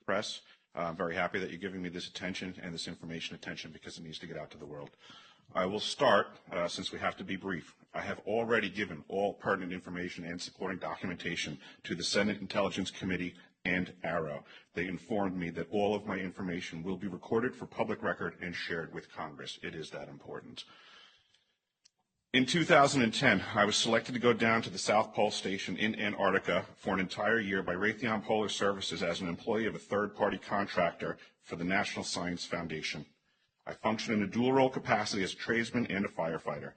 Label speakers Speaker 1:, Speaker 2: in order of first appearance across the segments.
Speaker 1: press. I'm very happy that you're giving me this attention and this information attention because it needs to get out to the world. I will start, since we have to be brief. I have already given all pertinent information and supporting documentation to the Senate Intelligence Committee and AARO. They informed me that all of my information will be recorded for public record and shared with Congress. It is that important. In 2010, I was selected to go down to the South Pole Station in Antarctica for an entire year by Raytheon Polar Services as an employee of a third-party contractor for the National Science Foundation. I function in a dual-role capacity as a tradesman and a firefighter.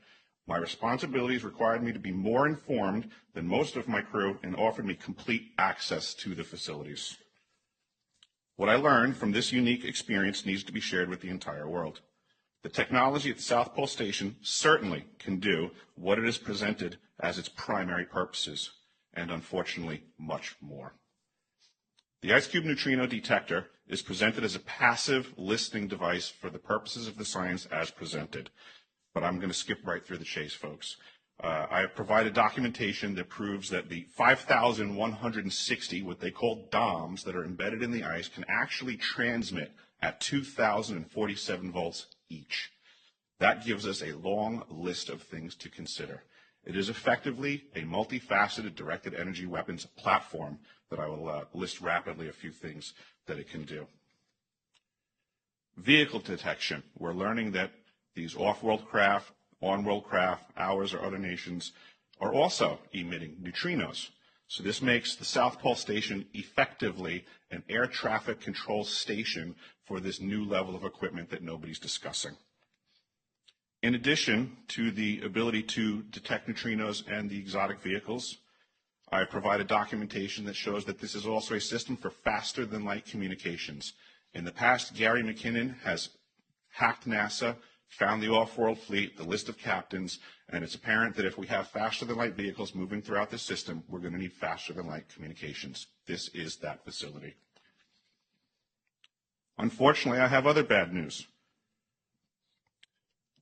Speaker 1: My responsibilities required me to be more informed than most of my crew and offered me complete access to the facilities. What I learned from this unique experience needs to be shared with the entire world. The technology at the South Pole Station certainly can do what it is presented as its primary purposes, and unfortunately, much more. The ice cube neutrino detector is presented as a passive listening device for the purposes of the science as presented. But I'm going to skip right through the chase, folks. I have provided documentation that proves that the 5,160, what they call DOMs, that are embedded in the ice can actually transmit at 2,047 volts each. That gives us a long list of things to consider. It is effectively a multifaceted directed energy weapons platform that I will list rapidly a few things that it can do. Vehicle detection. We're learning that these off-world craft, on-world craft, ours or other nations, are also emitting neutrinos. So this makes the South Pole Station effectively an air traffic control station for this new level of equipment that nobody's discussing. In addition to the ability to detect neutrinos and the exotic vehicles, I have provided documentation that shows that this is also a system for faster than light communications. In the past, Gary McKinnon has hacked NASA, found the off-world fleet, the list of captains, and it's apparent that if we have faster-than-light vehicles moving throughout the system, we're going to need faster-than-light communications. This is that facility. Unfortunately, I have other bad news.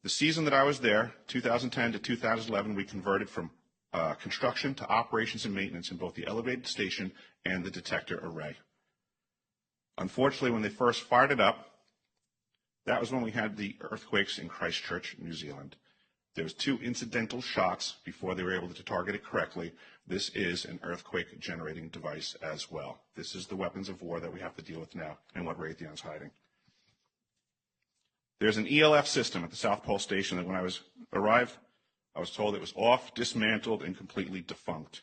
Speaker 1: The season that I was there, 2010 to 2011, we converted from construction to operations and maintenance in both the elevated station and the detector array. Unfortunately, when they first fired it up, that was when we had the earthquakes in Christchurch, New Zealand. There was 2 incidental shots before they were able to target it correctly. This is an earthquake generating device as well. This is the weapons of war that we have to deal with now and what Raytheon's hiding. There's an ELF system at the South Pole Station that when I arrived, I was told it was off, dismantled, and completely defunct.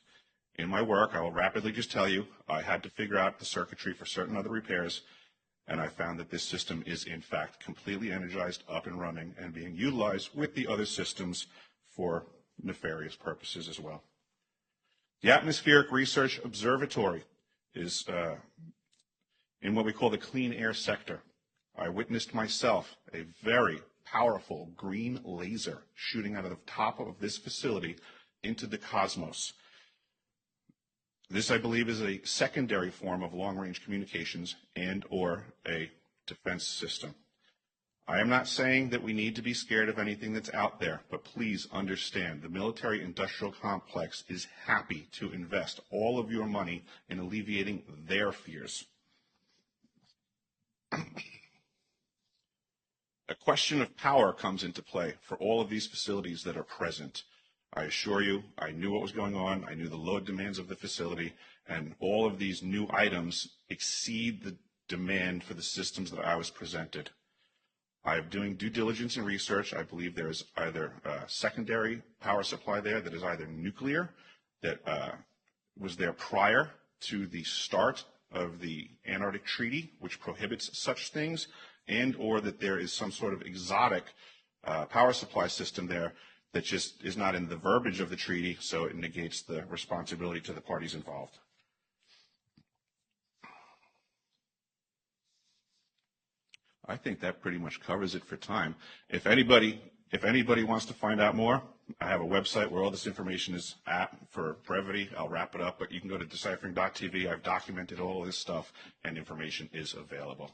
Speaker 1: In my work, I will rapidly just tell you, I had to figure out the circuitry for certain other repairs, and I found that this system is, in fact, completely energized, up and running, and being utilized with the other systems for nefarious purposes as well. The Atmospheric Research Observatory is in what we call the clean air sector. I witnessed myself a very powerful green laser shooting out of the top of this facility into the cosmos. This, I believe, is a secondary form of long-range communications and or a defense system. I am not saying that we need to be scared of anything that's out there, but please understand the military-industrial complex is happy to invest all of your money in alleviating their fears. A question of power comes into play for all of these facilities that are present. I assure you, I knew what was going on. I knew the load demands of the facility, and all of these new items exceed the demand for the systems that I was presented. I am doing due diligence and research. I believe there is either a secondary power supply there that is either nuclear, that was there prior to the start of the Antarctic Treaty, which prohibits such things, and or that there is some sort of exotic power supply system there that just is not in the verbiage of the treaty, so it negates the responsibility to the parties involved. I think that pretty much covers it for time. If anybody wants to find out more, I have a website where all this information is at. For brevity, I'll wrap it up, but you can go to deciphering.tv. I've documented all of this stuff, and information is available.